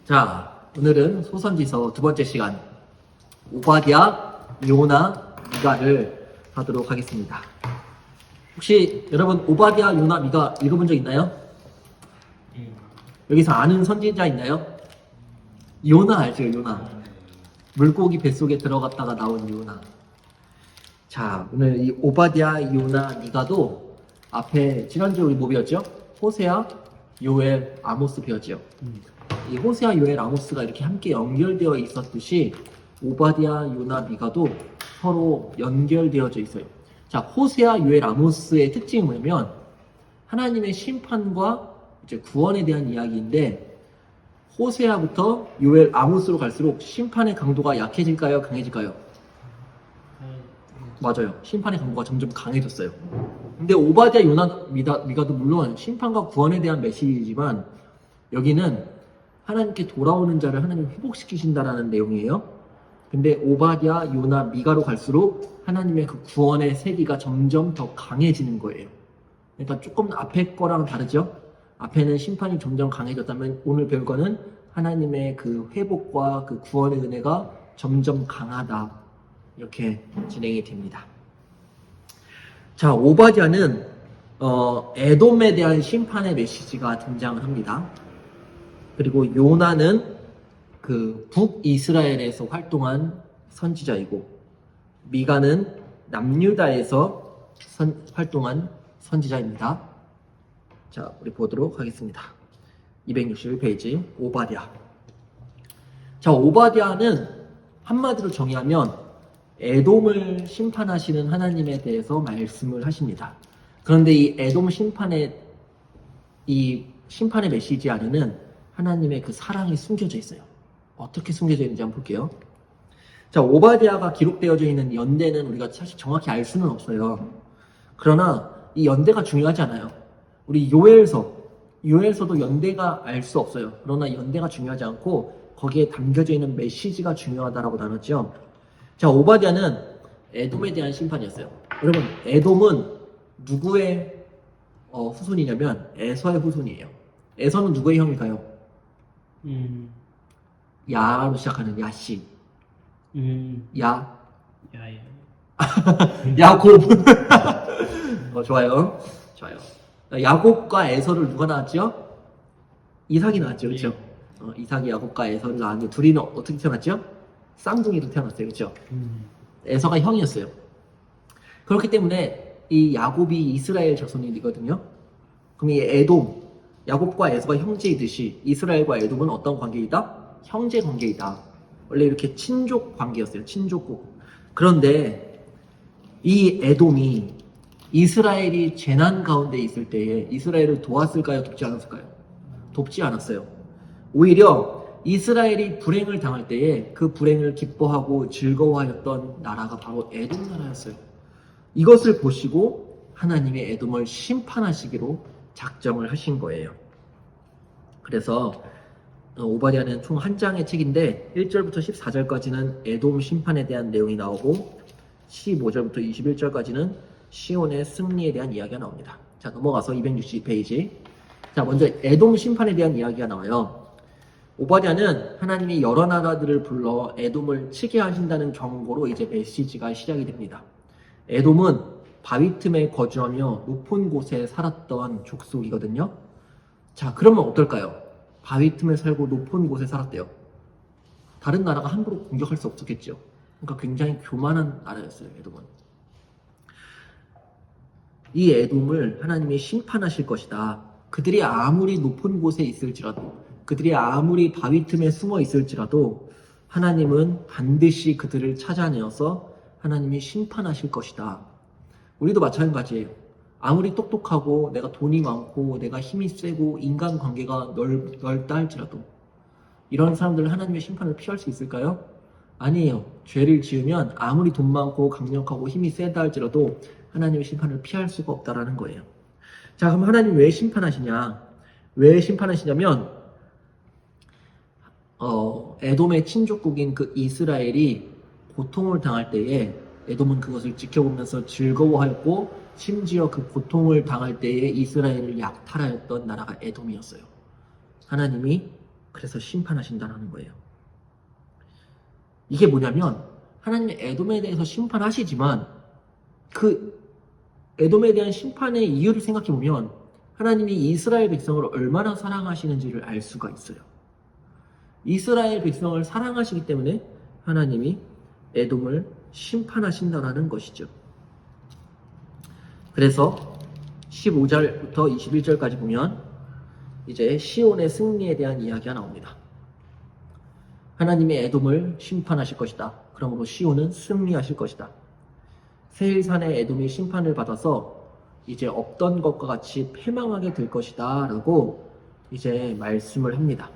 자, 오늘은 소선지서 두 번째 시간 오바댜, 요나, 미가를 하도록 하겠습니다. 혹시 여러분 오바댜, 요나, 미가 읽어본 적 있나요? 여기서 아는 선지자 있나요? 요나 알죠? 요나. 물고기 뱃속에 들어갔다가 나온 요나. 자, 오늘 이 오바댜, 요나, 미가도 앞에 지난주에 우리 뭐 배웠죠? 호세아, 요엘, 아모스 배웠죠? 이 호세아, 요엘, 아모스가 이렇게 함께 연결되어 있었듯이 오바댜, 요나, 미가도 서로 연결되어져 있어요. 자, 호세아, 요엘, 아모스의 특징이 뭐냐면 하나님의 심판과 이제 구원에 대한 이야기인데 호세아부터 요엘, 아모스로 갈수록 심판의 강도가 약해질까요? 강해질까요? 맞아요. 심판의 강도가 점점 강해졌어요. 근데 오바댜, 요나, 미가도 물론 심판과 구원에 대한 메시지지만 여기는 하나님께 돌아오는 자를 하나님 회복시키신다라는 내용이에요. 근데 오바댜, 요나, 미가로 갈수록 하나님의 그 구원의 세기가 점점 더 강해지는 거예요. 그러니까 조금 앞에 거랑 다르죠? 앞에는 심판이 점점 강해졌다면 오늘 배울 거는 하나님의 그 회복과 그 구원의 은혜가 점점 강하다. 이렇게 진행이 됩니다. 자, 오바댜는 에돔에 대한 심판의 메시지가 등장을 합니다. 그리고 요나는 그 북이스라엘에서 활동한 선지자이고 미가는 남유다에서 활동한 선지자입니다. 자, 우리 보도록 하겠습니다. 261페이지 오바댜. 자, 오바댜는 한마디로 정의하면 에돔을 심판하시는 하나님에 대해서 말씀을 하십니다. 그런데 이 에돔 심판의 메시지 안에는 하나님의 그 사랑이 숨겨져 있어요. 어떻게 숨겨져 있는지 한번 볼게요. 자, 오바댜가 기록되어져 있는 연대는 우리가 사실 정확히 알 수는 없어요. 그러나 이 연대가 중요하지 않아요. 우리 요엘서도 연대가 알 수 없어요. 그러나 연대가 중요하지 않고 거기에 담겨져 있는 메시지가 중요하다라고 나눴죠. 자, 오바댜는 에돔에 대한 심판이었어요. 여러분, 에돔은 누구의 후손이냐면 에서의 후손이에요. 에서는 누구의 형일까요? 야로 시작하는 야씨. 야곱. 좋아요. 야곱과 에서를 누가 낳았죠? 이삭이 낳았죠. 그렇죠? 이삭이 야곱과 에서를 낳았는데 둘이는 어떻게 태어났죠? 쌍둥이로 태어났어요. 그렇죠? 에서가 형이었어요. 그렇기 때문에 이 야곱이 이스라엘 자손이거든요. 그럼 이 에돔, 야곱과 에서가 형제이듯이 이스라엘과 에돔은 어떤 관계이다? 형제 관계이다. 원래 이렇게 친족 관계였어요. 친족국. 그런데 이 에돔이 이스라엘이 재난 가운데 있을 때에 이스라엘을 도왔을까요? 돕지 않았을까요? 돕지 않았어요. 오히려 이스라엘이 불행을 당할 때에 그 불행을 기뻐하고 즐거워하였던 나라가 바로 에돔 나라였어요. 이것을 보시고 하나님이 에돔을 심판하시기로 작정을 하신 거예요. 그래서 오바댜는 총 한 장의 책인데 1절부터 14절까지는 에돔 심판에 대한 내용이 나오고 15절부터 21절까지는 시온의 승리에 대한 이야기가 나옵니다. 자, 넘어가서 260페이지. 자, 먼저 에돔 심판에 대한 이야기가 나와요. 오바댜는 하나님이 여러 나라들을 불러 에돔을 치게 하신다는 경고로 이제 메시지가 시작이 됩니다. 에돔은 바위 틈에 거주하며 높은 곳에 살았던 족속이거든요. 자, 그러면 어떨까요? 바위 틈에 살고 높은 곳에 살았대요. 다른 나라가 함부로 공격할 수 없었겠죠. 그러니까 굉장히 교만한 나라였어요, 에돔은. 이 에돔을 하나님이 심판하실 것이다. 그들이 아무리 높은 곳에 있을지라도, 그들이 아무리 바위 틈에 숨어 있을지라도 하나님은 반드시 그들을 찾아내어서 하나님이 심판하실 것이다. 우리도 마찬가지예요. 아무리 똑똑하고 내가 돈이 많고 내가 힘이 세고 인간관계가 넓다 할지라도 이런 사람들은 하나님의 심판을 피할 수 있을까요? 아니에요. 죄를 지으면 아무리 돈 많고 강력하고 힘이 세다 할지라도 하나님의 심판을 피할 수가 없다라는 거예요. 자, 그럼 하나님 왜 심판하시냐? 왜 심판하시냐면 에돔의 친족국인 그 이스라엘이 고통을 당할 때에 에돔은 그것을 지켜보면서 즐거워하였고 심지어 그 고통을 당할 때에 이스라엘을 약탈하였던 나라가 에돔이었어요. 하나님이 그래서 심판하신다는 거예요. 이게 뭐냐면 하나님이 에돔에 대해서 심판하시지만 그 에돔에 대한 심판의 이유를 생각해 보면 하나님이 이스라엘 백성을 얼마나 사랑하시는지를 알 수가 있어요. 이스라엘 백성을 사랑하시기 때문에 하나님이 에돔을 심판하신다는 것이죠. 그래서 15절부터 21절까지 보면 이제 시온의 승리에 대한 이야기가 나옵니다. 하나님이 에돔을 심판하실 것이다. 그러므로 시온은 승리하실 것이다. 세일산의 에돔이 심판을 받아서 이제 없던 것과 같이 패망하게 될 것이다 라고 이제 말씀을 합니다.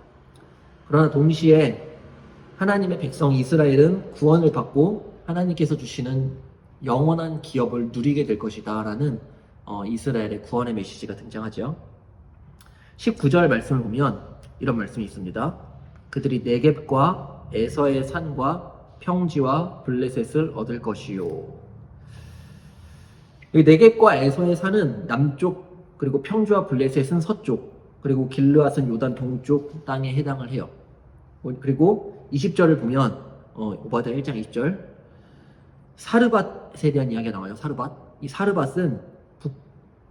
그러나 동시에 하나님의 백성 이스라엘은 구원을 받고 하나님께서 주시는 영원한 기업을 누리게 될 것이다 라는 이스라엘의 구원의 메시지가 등장하죠. 19절 말씀을 보면 이런 말씀이 있습니다. 그들이 네겝과 에서의 산과 평지와 블레셋을 얻을 것이요. 네겝과 에서의 산은 남쪽, 그리고 평지와 블레셋은 서쪽, 그리고 길르앗은 요단 동쪽 땅에 해당을 해요. 그리고 20절을 보면 오바댜 1장 20절 사르밧에 대한 이야기가 나와요. 사르밧. 이 사르밧은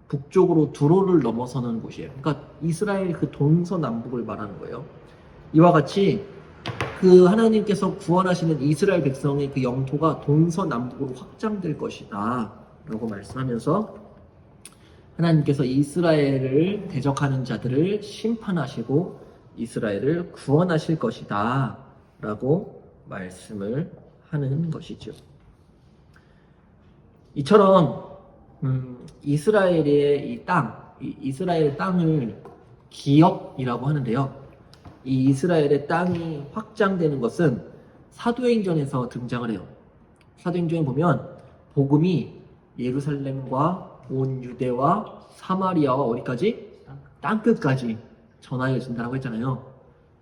북쪽으로 두로를 넘어서는 곳이에요. 그러니까 이스라엘 그 동서남북을 말하는 거예요. 이와 같이 그 하나님께서 구원하시는 이스라엘 백성의 그 영토가 동서남북으로 확장될 것이다 라고 말씀하면서 하나님께서 이스라엘을 대적하는 자들을 심판하시고 이스라엘을 구원하실 것이다 라고 말씀을 하는 것이죠. 이처럼 이스라엘의 이 땅, 이스라엘 땅을 기업이라고 하는데요. 이 이스라엘의 땅이 확장되는 것은 사도행전에서 등장을 해요. 사도행전에 보면 복음이 예루살렘과 온 유대와 사마리아와 어디까지? 땅끝까지 전하여진다고 했잖아요.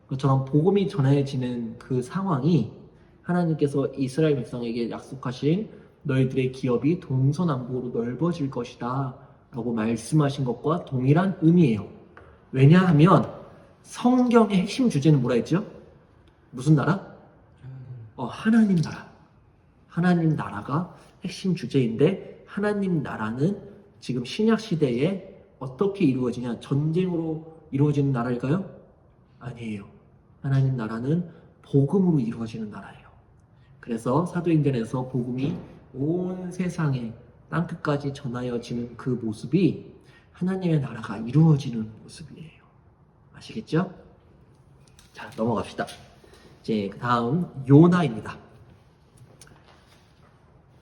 그처럼 복음이 전해지는 그 상황이 하나님께서 이스라엘 백성에게 약속하신 너희들의 기업이 동서남북으로 넓어질 것이다 라고 말씀하신 것과 동일한 의미예요. 왜냐하면 성경의 핵심 주제는 뭐라 했죠? 무슨 나라? 하나님 나라. 하나님 나라가 핵심 주제인데 하나님 나라는 지금 신약 시대에 어떻게 이루어지냐? 전쟁으로 이루어지는 나라일까요? 아니에요. 하나님 나라는 복음으로 이루어지는 나라예요. 그래서 사도행전에서 복음이 온 세상에 땅끝까지 전하여지는 그 모습이 하나님의 나라가 이루어지는 모습이에요. 아시겠죠? 자, 넘어갑시다. 이제 그 다음 요나입니다.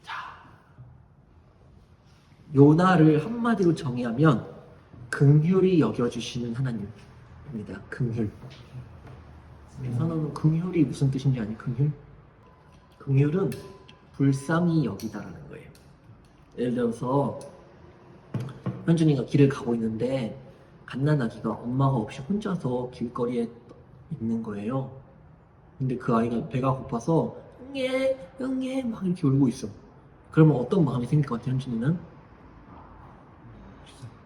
자, 요나를 한마디로 정의하면 긍휼히 여겨주시는 하나님입니다. 긍휼. 선언은 긍휼이 무슨 뜻인지 아니? 긍휼? 긍휼은 불쌍히 여기다라는 거예요. 예를 들어서 현준이가 길을 가고 있는데 갓난아기가 엄마가 없이 혼자서 길거리에 있는 거예요. 근데 그 아이가 배가 고파서 응애 응애 막 이렇게 울고 있어. 그러면 어떤 마음이 생길 것 같아, 현준이는?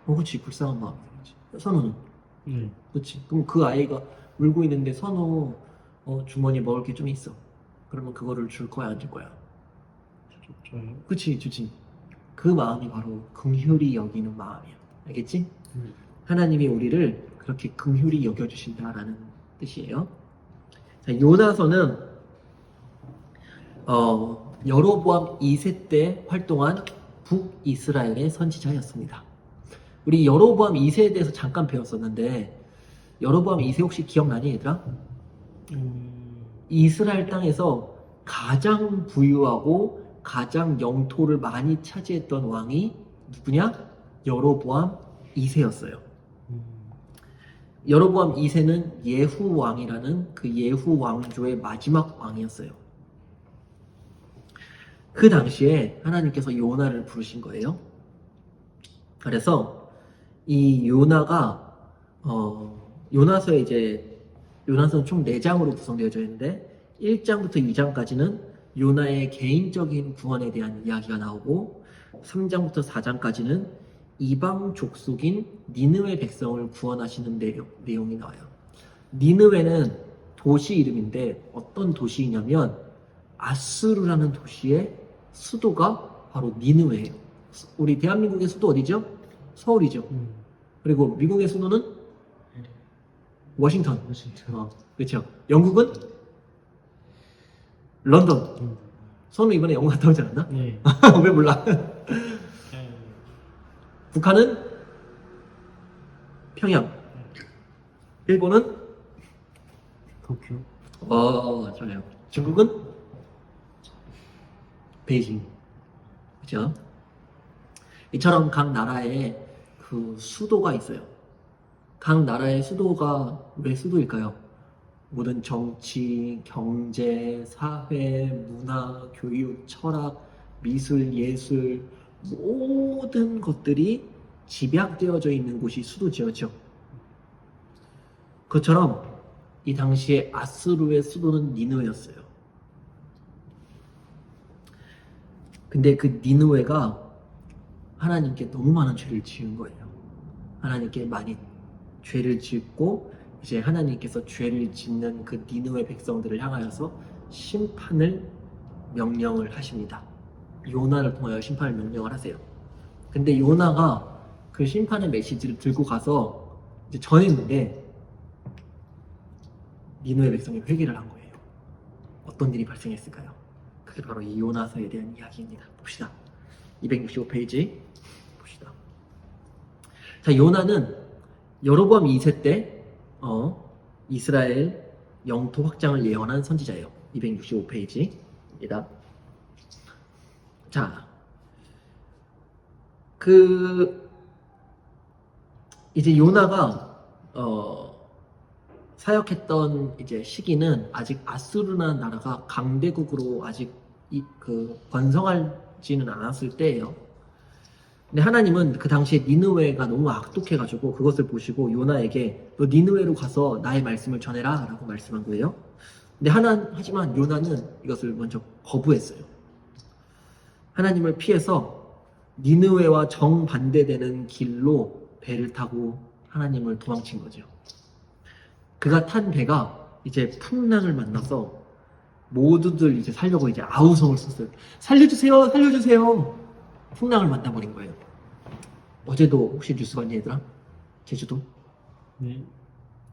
그치, 불쌍한 마음이 생기지. 선우는? 그치. 그럼 그 아이가 울고 있는데 선우 주머니에 먹을 게 좀 있어. 그러면 그거를 줄 거야, 안 줄 거야? 줘요. 그치, 주지. 그 마음이 바로 긍휼히 여기는 마음이야. 알겠지? 하나님이 우리를 그렇게 긍휼히 여겨주신다라는 뜻이에요. 자, 요나서는 여로보암 2세 때 활동한 북이스라엘의 선지자였습니다. 우리 여로보암 2세에 대해서 잠깐 배웠었는데 여로보암 2세 혹시 기억나니, 얘들아? 이스라엘 땅에서 가장 부유하고 가장 영토를 많이 차지했던 왕이 누구냐? 여로보암 2세였어요. 여로보암 2세는 예후 왕이라는 그 예후 왕조의 마지막 왕이었어요. 그 당시에 하나님께서 요나를 부르신 거예요. 그래서 이 요나가 요나서에 이제 요나서는 총 4장으로 구성되어져 있는데 1장부터 2장까지는 요나의 개인적인 구원에 대한 이야기가 나오고 3장부터 4장까지는 이방 족속인 니느웨 백성을 구원하시는 내용이 나와요. 니느웨는 도시 이름인데 어떤 도시이냐면 아수르라는 도시의 수도가 바로 니느웨예요. 우리 대한민국의 수도 어디죠? 서울이죠. 그리고 미국의 수도는 워싱턴. 워싱턴. 그렇죠. 영국은 런던. 선우 이번에 영국 갔다 오지 않았나? 네. 왜 몰라? 북한은 평양. 일본은 도쿄. 좋아요. 중국은 베이징. 그죠? 이처럼 각 나라에 그 수도가 있어요. 각 나라의 수도가 왜 수도일까요? 모든 정치, 경제, 사회, 문화, 교육, 철학, 미술, 예술 모든 것들이 집약되어져 있는 곳이 수도지였죠. 그처럼 이 당시에 아수르의 수도는 니느웨였어요. 근데 그 니느웨가 하나님께 너무 많은 죄를 지은 거예요. 하나님께 많이 죄를 짓고 이제 하나님께서 죄를 짓는 그 니느웨 백성들을 향하여서 심판을 명령을 하십니다. 요나를 통하여 심판을 명령을 하세요. 근데 요나가 그 심판의 메시지를 들고 가서 이제 전했는데 니느웨 백성이 회개를 한 거예요. 어떤 일이 발생했을까요? 그게 바로 이 요나서에 대한 이야기입니다. 봅시다. 265페이지 봅시다. 자, 요나는 여로보암 2세 때 이스라엘 영토 확장을 예언한 선지자예요. 265페이지입니다. 자, 이제 요나가 사역했던 이제 시기는 아직 아수르라는 나라가 강대국으로 아직 번성하지는 않았을 때예요. 근데 하나님은 그 당시에 니느웨가 너무 악독해가지고 그것을 보시고 요나에게 너 니느웨로 가서 나의 말씀을 전해라 라고 말씀한 거예요. 근데 하지만 요나는 이것을 먼저 거부했어요. 하나님을 피해서 니느웨와 정반대되는 길로 배를 타고 하나님을 도망친 거죠. 그가 탄 배가 이제 풍랑을 만나서 모두들 이제 살려고 이제 아우성을 썼어요. 살려주세요, 살려주세요. 풍랑을 만나버린 거예요. 어제도 혹시 뉴스 봤니 얘들아? 제주도? 네.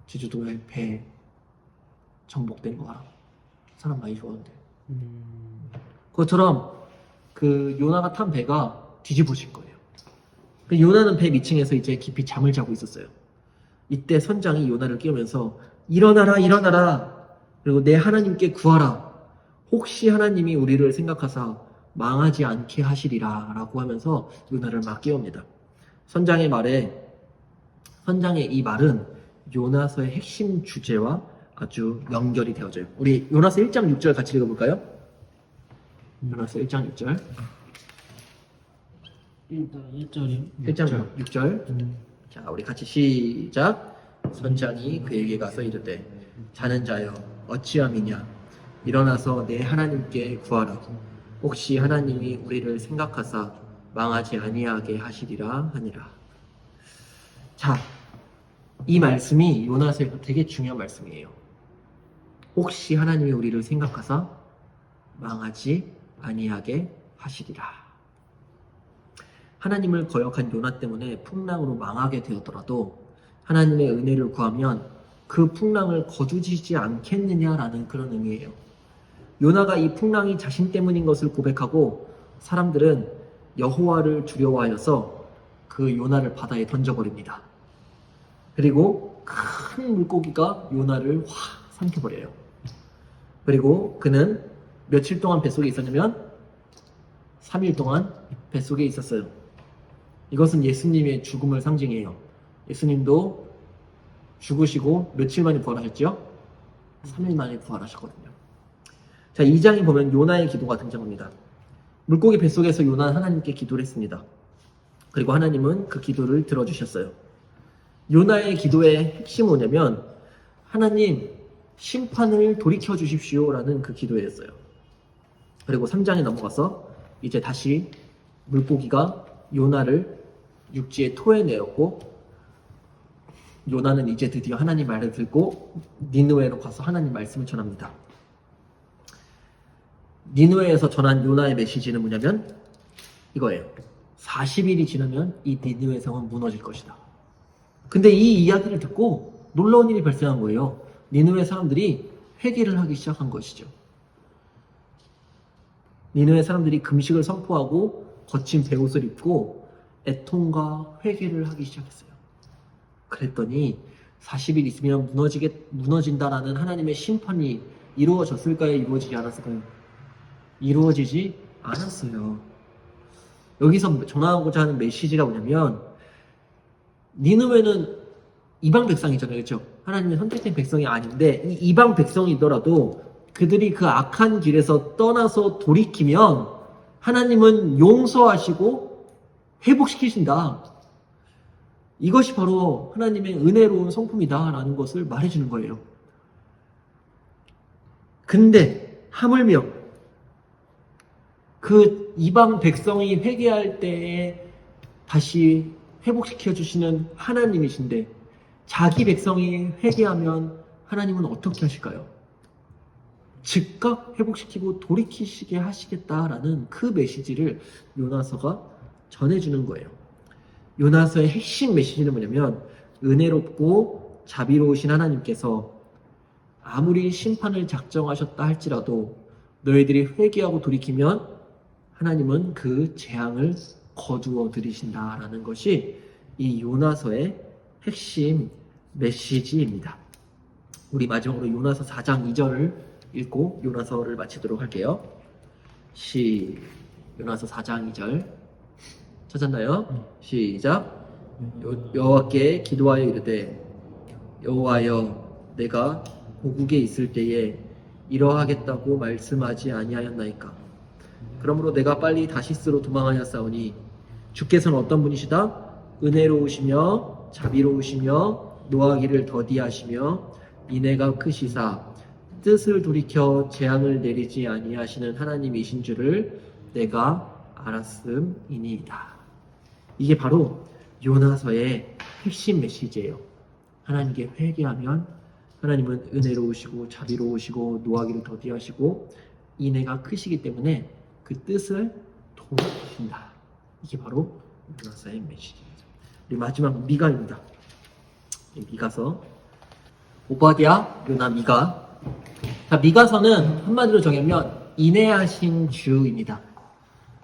제주도에 배 정복된 거 알아? 사람 많이 죽었는데. 그것처럼 그 요나가 탄 배가 뒤집어진 거예요. 그 요나는 배 밑층에서 이제 깊이 잠을 자고 있었어요. 이때 선장이 요나를 깨우면서 일어나라, 일어나라. 그리고 내 하나님께 구하라. 혹시 하나님이 우리를 생각하사 망하지 않게 하시리라 라고 하면서 요나를 막 깨웁니다. 선장의 이 말은 요나서의 핵심 주제와 아주 연결이 되어져요. 우리 요나서 1장 6절 같이 읽어볼까요? 요나서 1장 6절. 일단 1절이요? 1장 6절. 자, 우리 같이 시작. 선장이 그에게 가서 이르되 자는 자여 어찌함이냐 일어나서 내 하나님께 구하라. 혹시 하나님이 우리를 생각하사 망하지 아니하게 하시리라 하니라. 자, 이 말씀이 요나서에서 되게 중요한 말씀이에요. 혹시 하나님이 우리를 생각하사 망하지 아니하게 하시리라. 하나님을 거역한 요나 때문에 풍랑으로 망하게 되었더라도 하나님의 은혜를 구하면 그 풍랑을 거두지지 않겠느냐라는 그런 의미예요. 요나가 이 풍랑이 자신 때문인 것을 고백하고 사람들은 여호와를 두려워하여서 그 요나를 바다에 던져버립니다. 그리고 큰 물고기가 요나를 확 삼켜버려요. 그리고 그는 며칠 동안 뱃속에 있었냐면 3일 동안 뱃속에 있었어요. 이것은 예수님의 죽음을 상징해요. 예수님도 죽으시고 며칠 만에 부활하셨죠? 3일 만에 부활하셨거든요. 자, 2장에 보면 요나의 기도가 등장합니다. 물고기 뱃속에서 요나는 하나님께 기도를 했습니다. 그리고 하나님은 그 기도를 들어주셨어요. 요나의 기도의 핵심은 뭐냐면 하나님 심판을 돌이켜 주십시오 라는 그 기도였어요. 그리고 3장에 넘어가서 이제 다시 물고기가 요나를 육지에 토해내었고 요나는 이제 드디어 하나님 말을 듣고 니느웨로 가서 하나님 말씀을 전합니다. 니느웨에서 전한 요나의 메시지는 뭐냐면 이거예요. 40일이 지나면 이 니느웨 성은 무너질 것이다. 근데 이 이야기를 듣고 놀라운 일이 발생한 거예요. 니느웨 사람들이 회개를 하기 시작한 것이죠. 니느웨 사람들이 금식을 선포하고 거친 베옷을 입고 애통과 회개를 하기 시작했어요. 그랬더니 40일 있으면 무너진다라는 하나님의 심판이 이루어졌을까요? 이루어지지 않았을까요? 이루어지지 않았어요. 여기서 전하고자 하는 메시지가 뭐냐면 니느웨는 이방 백성이잖아요. 그렇죠? 하나님의 선택된 백성이 아닌데 이 이방 백성이더라도 그들이 그 악한 길에서 떠나서 돌이키면 하나님은 용서하시고 회복시키신다. 이것이 바로 하나님의 은혜로운 성품이다라는 것을 말해주는 거예요. 근데 하물며 그 이방 백성이 회개할 때에 다시 회복시켜 주시는 하나님이신데 자기 백성이 회개하면 하나님은 어떻게 하실까요? 즉각 회복시키고 돌이키시게 하시겠다라는 그 메시지를 요나서가 전해주는 거예요. 요나서의 핵심 메시지는 뭐냐면 은혜롭고 자비로우신 하나님께서 아무리 심판을 작정하셨다 할지라도 너희들이 회개하고 돌이키면 하나님은 그 재앙을 거두어 들이신다라는 것이 이 요나서의 핵심 메시지입니다. 우리 마지막으로 요나서 4장 2절을 읽고 요나서를 마치도록 할게요. 요나서 4장 2절 찾았나요? 시작. 여호와께 기도하여 이르되 여호와여 내가 고국에 있을 때에 이러하겠다고 말씀하지 아니하였나이까. 그러므로 내가 빨리 다시스로 도망하였사오니 주께서는 어떤 분이시다? 은혜로우시며 자비로우시며 노하기를 더디하시며 인애가 크시사 뜻을 돌이켜 재앙을 내리지 아니하시는 하나님이신 줄을 내가 알았음이니이다. 이게 바로 요나서의 핵심 메시지예요. 하나님께 회개하면 하나님은 은혜로우시고 자비로우시고 노하기를 더디하시고 인애가 크시기 때문에 그 뜻을 돌이키신다. 이게 바로 요나서의 메시지입니다. 우리 마지막 미가입니다. 미가서 오바댜, 요나, 미가. 자, 미가서는 한마디로 정하면 인애하신 주입니다.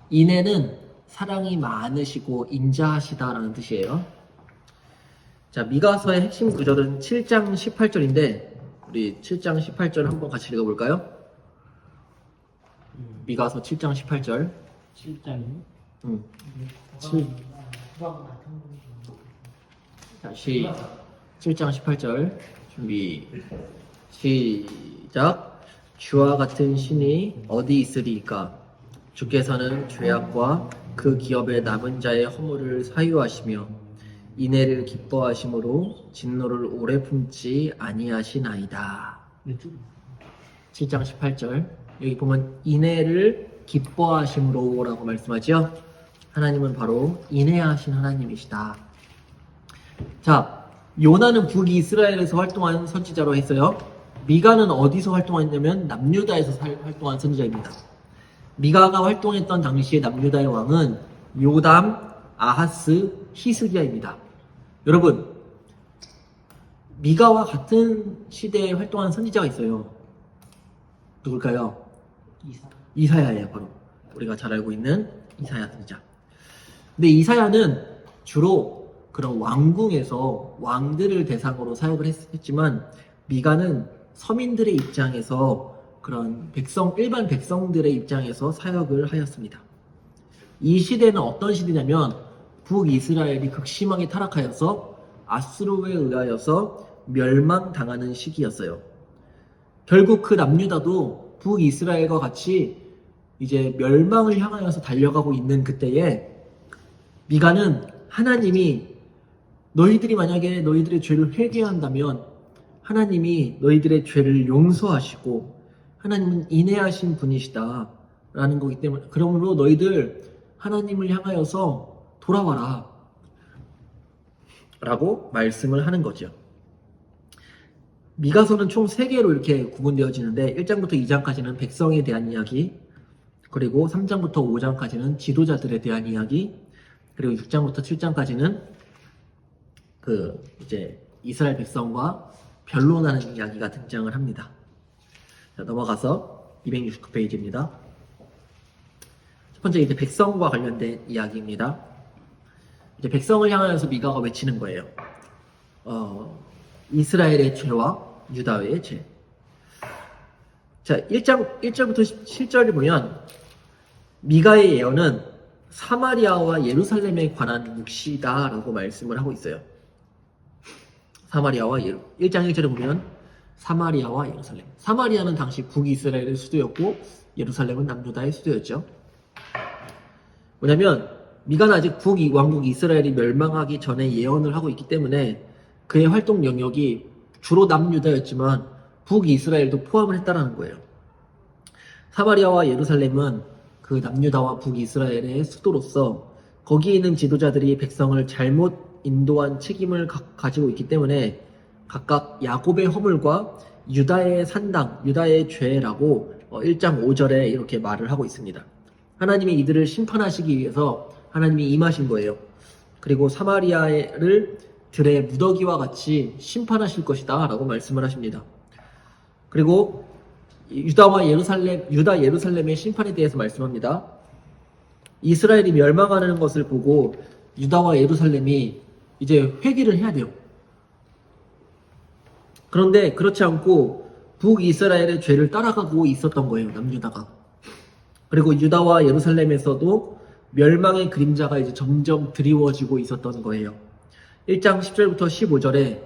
인애는 사랑이 많으시고 인자하시다라는 뜻이에요. 자, 미가서의 핵심 구절은 7장 18절인데 우리 7장 18절 한번 같이 읽어볼까요? 미가서 7장 18절. 7장이. 7. 자, 7장 18절 준비 시작. 주와 같은 신이 어디 있으리이까? 주께서는 죄악과 그 기업의 남은 자의 허물을 사유하시며 인애를 기뻐하심으로 진노를 오래 품지 아니하시나이다. 7장 18절 여기 보면 인애를 기뻐하심으로 라고 말씀하죠. 하나님은 바로 인애하신 하나님이시다. 자, 요나는 북이스라엘에서 활동한 선지자로 했어요. 미가는 어디서 활동했냐면 남유다에서 활동한 선지자입니다. 미가가 활동했던 당시에 남유다의 왕은 요담, 아하스, 히스기야입니다. 여러분, 미가와 같은 시대에 활동한 선지자가 있어요. 누굴까요? 이사야예요. 바로 우리가 잘 알고 있는 이사야 선지자. 근데 이사야는 주로 그런 왕궁에서 왕들을 대상으로 사역을 했지만 미가는 서민들의 입장에서 그런 일반 백성들의 입장에서 사역을 하였습니다. 이 시대는 어떤 시대냐면 북이스라엘이 극심하게 타락하여서 아수르에 의하여서 멸망당하는 시기였어요. 결국 그 남유다도 북이스라엘과 같이 이제 멸망을 향하여서 달려가고 있는 그때에 미가는 하나님이 너희들이 만약에 너희들의 죄를 회개한다면 하나님이 너희들의 죄를 용서하시고 하나님은 인애하신 분이시다 라는 거기 때문에 그러므로 너희들 하나님을 향하여서 돌아와라. 라고 말씀을 하는 거죠. 미가서는 총 3개로 이렇게 구분되어지는데 1장부터 2장까지는 백성에 대한 이야기, 그리고 3장부터 5장까지는 지도자들에 대한 이야기, 그리고 6장부터 7장까지는 이제 이스라엘 백성과 변론하는 이야기가 등장을 합니다. 자, 넘어가서 269페이지입니다. 첫 번째 이제 백성과 관련된 이야기입니다. 이제 백성을 향하여서 미가가 외치는 거예요. 이스라엘의 죄와 유다의 죄. 자, 1절부터 7절을 보면 미가의 예언은 사마리아와 예루살렘에 관한 묵시다 라고 말씀을 하고 있어요. 사마리아와 1장 1절에 보면 사마리아와 예루살렘. 사마리아는 당시 북이스라엘의 수도였고 예루살렘은 남유다의 수도였죠. 뭐냐면 미가는 아직 북왕국 이스라엘이 멸망하기 전에 예언을 하고 있기 때문에 그의 활동 영역이 주로 남유다였지만 북이스라엘도 포함을 했다라는 거예요. 사마리아와 예루살렘은 그 남유다와 북이스라엘의 수도로서 거기에 있는 지도자들이 백성을 잘못 인도한 책임을 가지고 있기 때문에 각각 야곱의 허물과 유다의 산당, 유다의 죄라고 1장 5절에 이렇게 말을 하고 있습니다. 하나님이 이들을 심판하시기 위해서 하나님이 임하신 거예요. 그리고 사마리아를 들의 무더기와 같이 심판하실 것이다 라고 말씀을 하십니다. 그리고 유다 예루살렘의 심판에 대해서 말씀합니다. 이스라엘이 멸망하는 것을 보고 유다와 예루살렘이 이제 회개를 해야 돼요. 그런데 그렇지 않고 북이스라엘의 죄를 따라가고 있었던 거예요, 남유다가. 그리고 유다와 예루살렘에서도 멸망의 그림자가 이제 점점 드리워지고 있었던 거예요. 1장 10절부터 15절에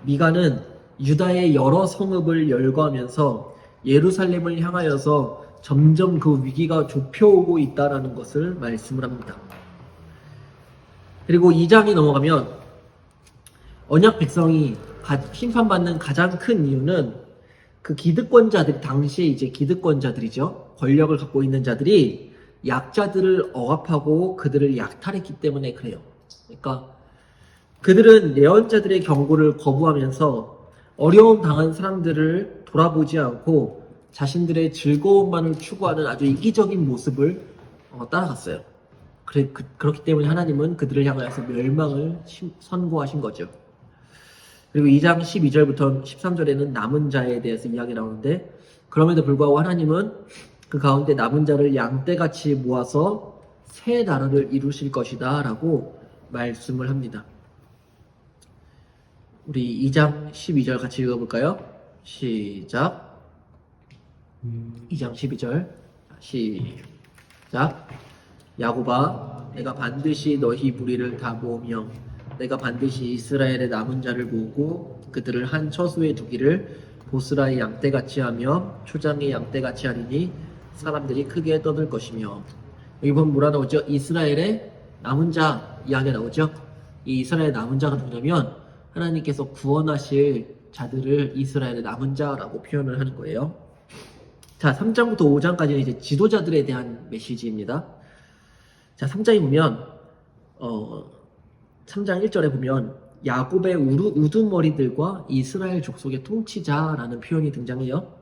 미가는 유다의 여러 성읍을 열거하면서 예루살렘을 향하여서 점점 그 위기가 좁혀오고 있다는 것을 말씀을 합니다. 그리고 2장이 넘어가면 언약 백성이 심판받는 가장 큰 이유는 그 기득권자들이, 당시에 이제 기득권자들이죠. 권력을 갖고 있는 자들이 약자들을 억압하고 그들을 약탈했기 때문에 그래요. 그러니까 그들은 예언자들의 경고를 거부하면서 어려움 당한 사람들을 돌아보지 않고 자신들의 즐거움만을 추구하는 아주 이기적인 모습을 따라갔어요. 그렇기 때문에 하나님은 그들을 향하여서 멸망을 선고하신 거죠. 그리고 2장 12절부터 13절에는 남은 자에 대해서 이야기 나오는데, 그럼에도 불구하고 하나님은 그 가운데 남은 자를 양떼같이 모아서 새 나라를 이루실 것이다 라고 말씀을 합니다. 우리 2장 12절 같이 읽어볼까요? 시작. 2장 12절 시작. 야곱아, 내가 반드시 너희 무리를 다 모으며 내가 반드시 이스라엘의 남은 자를 모으고 그들을 한 처소에 두기를 보스라의 양떼같이 하며 초장의 양떼같이 하리니 사람들이 크게 떠들 것이며. 여기 보면 뭐라 나오죠? 이스라엘의 남은 자 이야기가 나오죠. 이 이스라엘의 남은 자가 누구냐면 하나님께서 구원하실 자들을 이스라엘의 남은 자라고 표현을 하는 거예요. 자, 3장부터 5장까지는 이제 지도자들에 대한 메시지입니다. 자, 3장에 보면 3장 1절에 보면 야곱의 우두머리들과 이스라엘 족속의 통치자라는 표현이 등장해요.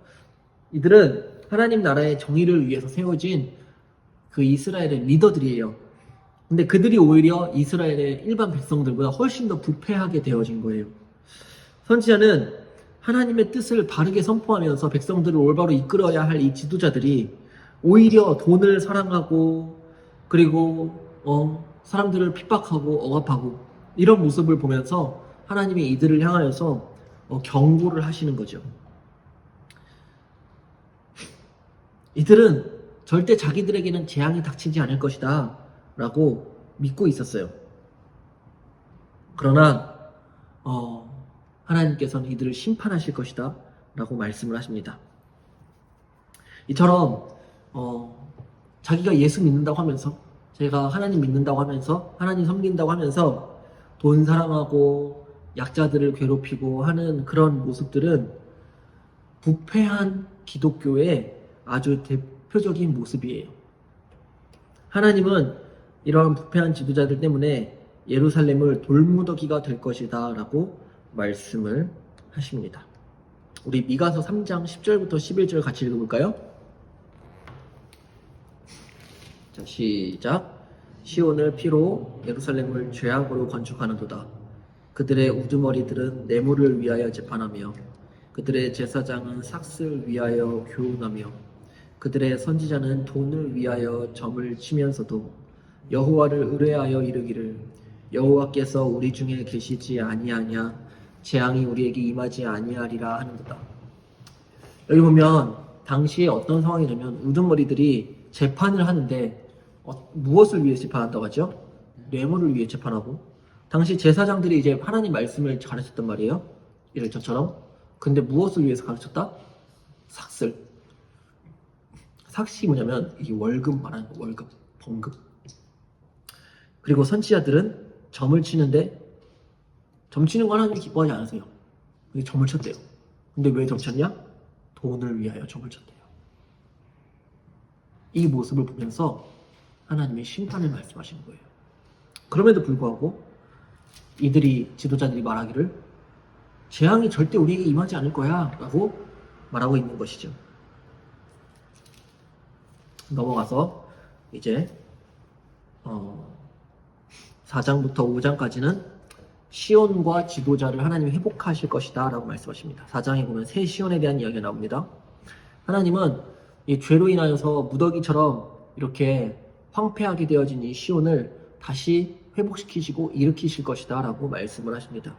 이들은 하나님 나라의 정의를 위해서 세워진 그 이스라엘의 리더들이에요. 근데 그들이 오히려 이스라엘의 일반 백성들보다 훨씬 더 부패하게 되어진 거예요. 선지자는 하나님의 뜻을 바르게 선포하면서 백성들을 올바로 이끌어야 할 이 지도자들이 오히려 돈을 사랑하고 그리고 사람들을 핍박하고 억압하고 이런 모습을 보면서 하나님이 이들을 향하여서 경고를 하시는 거죠. 이들은 절대 자기들에게는 재앙이 닥치지 않을 것이다 라고 믿고 있었어요. 그러나 하나님께서는 이들을 심판하실 것이다 라고 말씀을 하십니다. 이처럼 자기가 예수 믿는다고 하면서, 제가 하나님 믿는다고 하면서, 하나님 섬긴다고 하면서 돈 사랑하고 약자들을 괴롭히고 하는 그런 모습들은 부패한 기독교의 아주 대표적인 모습이에요. 하나님은 이러한 부패한 지도자들 때문에 예루살렘을 돌무더기가 될 것이다 라고 말씀을 하십니다. 우리 미가서 3장 10절부터 11절 같이 읽어볼까요? 자, 시작. 시온을 피로 예루살렘을 죄악으로 건축하는도다. 그들의 우두머리들은 뇌물을 위하여 재판하며 그들의 제사장은 삭슬 위하여 교훈하며 그들의 선지자는 돈을 위하여 점을 치면서도 여호와를 의뢰하여 이르기를 여호와께서 우리 중에 계시지 아니하냐 재앙이 우리에게 임하지 아니하리라 하는도다. 여기 보면 당시에 어떤 상황이냐면 우두머리들이 재판을 하는데 무엇을 위해 재판한다고 하죠? 뇌물을 위해 재판하고 당시 제사장들이 이제 하나님 말씀을 가르쳤단 말이에요. 이를 저처럼. 근데 무엇을 위해서 가르쳤다? 삭슬. 삭시 뭐냐면 이 월급 말하는 거, 월급, 봉급. 그리고 선지자들은 점을 치는데 점 치는 거 하나님이 기뻐하지 않으세요. 점을 쳤대요. 근데 왜 점 쳤냐? 돈을 위하여 점을 쳤대요. 이 모습을 보면서 하나님의 심판을 말씀하시는 거예요. 그럼에도 불구하고 이들이 지도자들이 말하기를 재앙이 절대 우리에게 임하지 않을 거야 라고 말하고 있는 것이죠. 넘어가서 이제 4장부터 5장까지는 시온과 지도자를 하나님이 회복하실 것이다 라고 말씀하십니다. 4장에 보면 새 시온에 대한 이야기가 나옵니다. 하나님은 이 죄로 인하여서 무더기처럼 이렇게 황폐하게 되어진 이 시온을 다시 회복시키시고 일으키실 것이다 라고 말씀을 하십니다.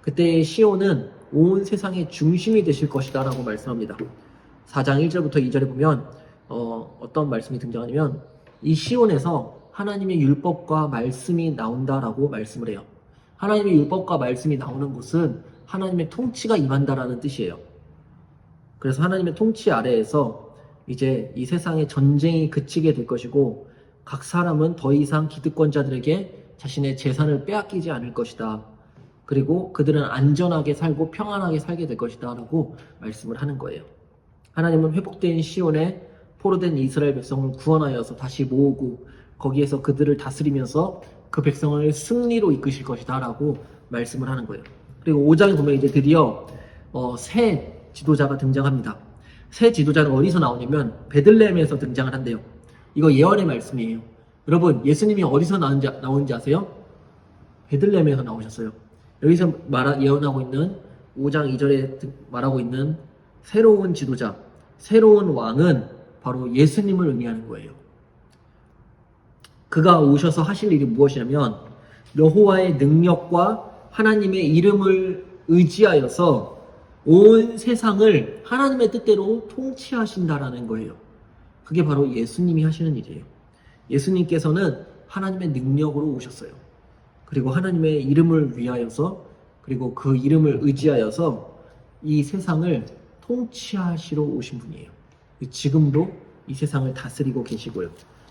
그때 시온은 온 세상의 중심이 되실 것이다 라고 말씀합니다. 4장 1절부터 2절에 보면 어떤 말씀이 등장하냐면 이 시온에서 하나님의 율법과 말씀이 나온다라고 말씀을 해요. 하나님의 율법과 말씀이 나오는 곳은 하나님의 통치가 임한다라는 뜻이에요. 그래서 하나님의 통치 아래에서 이제 이 세상의 전쟁이 그치게 될 것이고 각 사람은 더 이상 기득권자들에게 자신의 재산을 빼앗기지 않을 것이다. 그리고 그들은 안전하게 살고 평안하게 살게 될 것이다 라고 말씀을 하는 거예요. 하나님은 회복된 시온에 포로된 이스라엘 백성을 구원하여서 다시 모으고 거기에서 그들을 다스리면서 그 백성을 승리로 이끄실 것이다 라고 말씀을 하는 거예요. 그리고 5장에 보면 이제 드디어 새 지도자가 등장합니다. 새 지도자는 어디서 나오냐면 베들레헴에서 등장을 한대요. 이거 예언의 말씀이에요. 여러분 예수님이 어디서 나온지 아세요? 베들레헴에서 나오셨어요. 여기서 예언하고 있는 5장 2절에 말하고 있는 새로운 지도자, 새로운 왕은 바로 예수님을 의미하는 거예요. 그가 오셔서 하실 일이 무엇이냐면 여호와의 능력과 하나님의 이름을 의지하여서 온 세상을 하나님의 뜻대로 통치하신다라는 거예요. 그게 바로 예수님이 하시는 일이에요. 예수님께서는 하나님의 능력으로 오셨어요. 그리고 하나님의 이름을 위하여서 그리고 그 이름을 의지하여서 이 세상을 통치하시러 오신 분이에요. 지금도 이 세상을 다스리고 계시고요.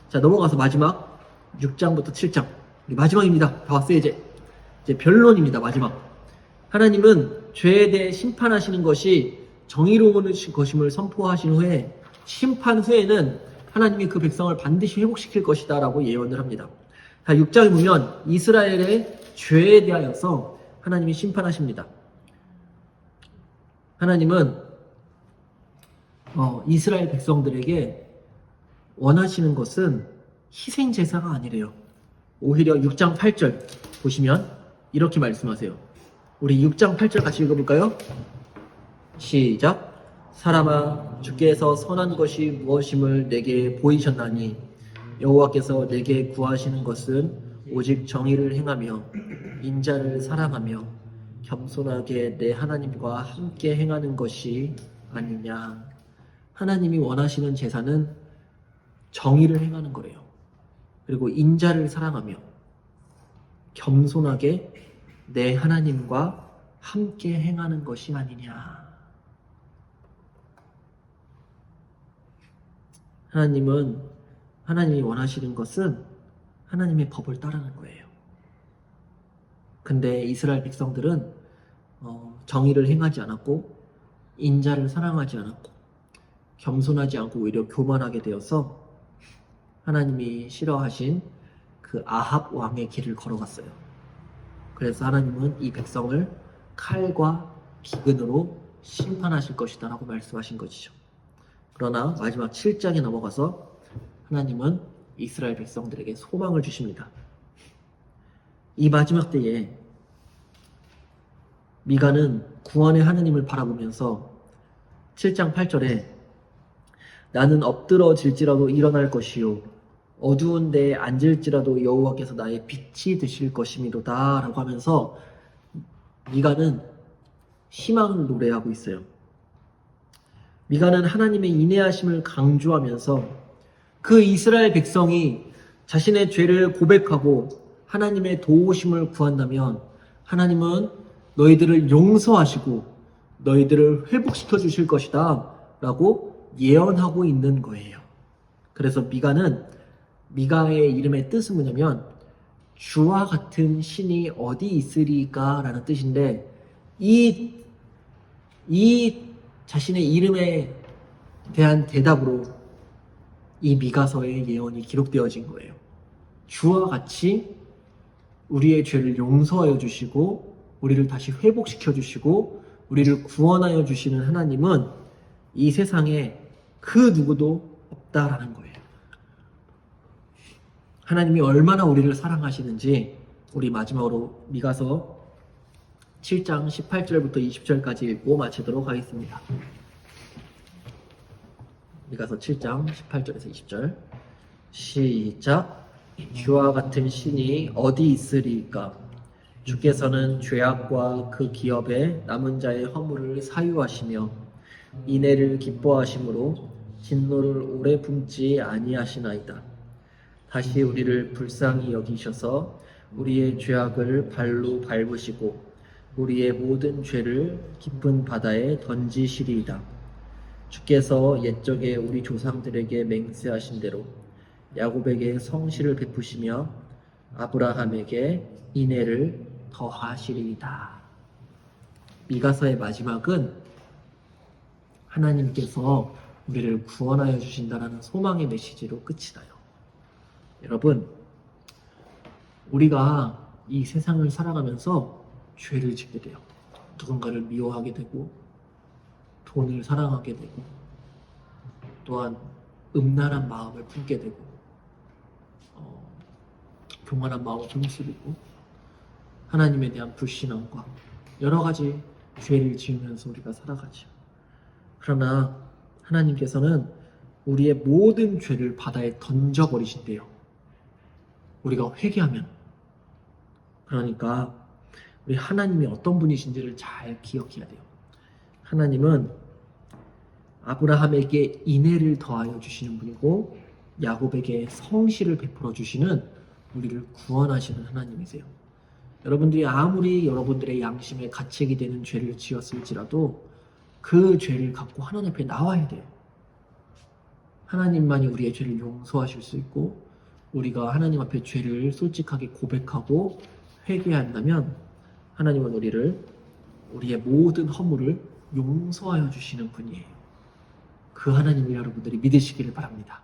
자, 넘어가서 마지막 6장부터 7장. 마지막입니다. 다 왔어요, 이제 변론입니다, 마지막. 하나님은 죄에 대해 심판하시는 것이 정의로운 것임을 선포하신 후에 심판 후에는 하나님이 그 백성을 반드시 회복시킬 것이다 라고 예언을 합니다. 자, 6장에 보면 이스라엘의 죄에 대하여서 하나님이 심판하십니다. 하나님은 이스라엘 백성들에게 원하시는 것은 희생 제사가 아니래요. 오히려 6장 8절 보시면 이렇게 말씀하세요. 우리 6장 8절 같이 읽어볼까요? 시작. 사람아, 주께서 선한 것이 무엇임을 내게 보이셨나니 여호와께서 내게 구하시는 것은 오직 정의를 행하며 인자를 사랑하며 겸손하게 내 하나님과 함께 행하는 것이 아니냐. 하나님이 원하시는 제사는 정의를 행하는 거래요. 그리고 인자를 사랑하며 겸손하게 내 하나님과 함께 행하는 것이 아니냐. 하나님이 원하시는 것은 하나님의 법을 따르는 거예요. 근데 이스라엘 백성들은 정의를 행하지 않았고 인자를 사랑하지 않았고 겸손하지 않고 오히려 교만하게 되어서 하나님이 싫어하신 그 아합 왕의 길을 걸어갔어요. 그래서 하나님은 이 백성을 칼과 기근으로 심판하실 것이다 라고 말씀하신 것이죠. 그러나 마지막 7장에 넘어가서 하나님은 이스라엘 백성들에게 소망을 주십니다. 이 마지막 때에 미가는 구원의 하나님을 바라보면서 7장 8절에 나는 엎드러질지라도 일어날 것이요 어두운 데에 앉을지라도 여호와께서 나의 빛이 되실 것이미로다 라고 하면서 미가는 희망을 노래하고 있어요. 미가는 하나님의 인내하심을 강조하면서 그 이스라엘 백성이 자신의 죄를 고백하고 하나님의 도우심을 구한다면 하나님은 너희들을 용서하시고 너희들을 회복시켜 주실 것이다 라고 예언하고 있는 거예요. 그래서 미가의 이름의 뜻은 뭐냐면 주와 같은 신이 어디 있으리까 라는 뜻인데 이 자신의 이름에 대한 대답으로 이 미가서의 예언이 기록되어진 거예요. 주와 같이 우리의 죄를 용서하여 주시고 우리를 다시 회복시켜 주시고 우리를 구원하여 주시는 하나님은 이 세상에 그 누구도 없다라는 거예요. 하나님이 얼마나 우리를 사랑하시는지 우리 마지막으로 미가서 7장 18절부터 20절까지 읽고 마치도록 하겠습니다. 미가서 7장 18절에서 20절 시작. 주와 같은 신이 어디 있으리까? 주께서는 죄악과 그 기업에 남은 자의 허물을 사유하시며 인애를 기뻐하심으로 진노를 오래 품지 아니하시나이다. 다시 우리를 불쌍히 여기셔서 우리의 죄악을 발로 밟으시고 우리의 모든 죄를 깊은 바다에 던지시리이다. 주께서 옛적에 우리 조상들에게 맹세하신 대로 야곱에게 성실을 베푸시며 아브라함에게 인애를 더하시리이다. 미가서의 마지막은 하나님께서 우리를 구원하여 주신다는 소망의 메시지로 끝이 나요. 여러분, 우리가 이 세상을 살아가면서 죄를 짓게 돼요. 누군가를 미워하게 되고 돈을 사랑하게 되고 또한 음란한 마음을 품게 되고 교만한 마음을 품수리고 하나님에 대한 불신앙과 여러 가지 죄를 지으면서 우리가 살아가죠. 그러나 하나님께서는 우리의 모든 죄를 바다에 던져버리신대요. 우리가 회개하면. 그러니까 우리 하나님이 어떤 분이신지를 잘 기억해야 돼요. 하나님은 아브라함에게 인애를 더하여 주시는 분이고 야곱에게 성실을 베풀어 주시는 우리를 구원하시는 하나님이세요. 여러분들이 아무리 여러분들의 양심에 가책이 되는 죄를 지었을지라도 그 죄를 갖고 하나님 앞에 나와야 돼요. 하나님만이 우리의 죄를 용서하실 수 있고 우리가 하나님 앞에 죄를 솔직하게 고백하고 회개한다면 하나님은 우리의 모든 허물을 용서하여 주시는 분이에요. 그 하나님을 여러분들이 믿으시기를 바랍니다.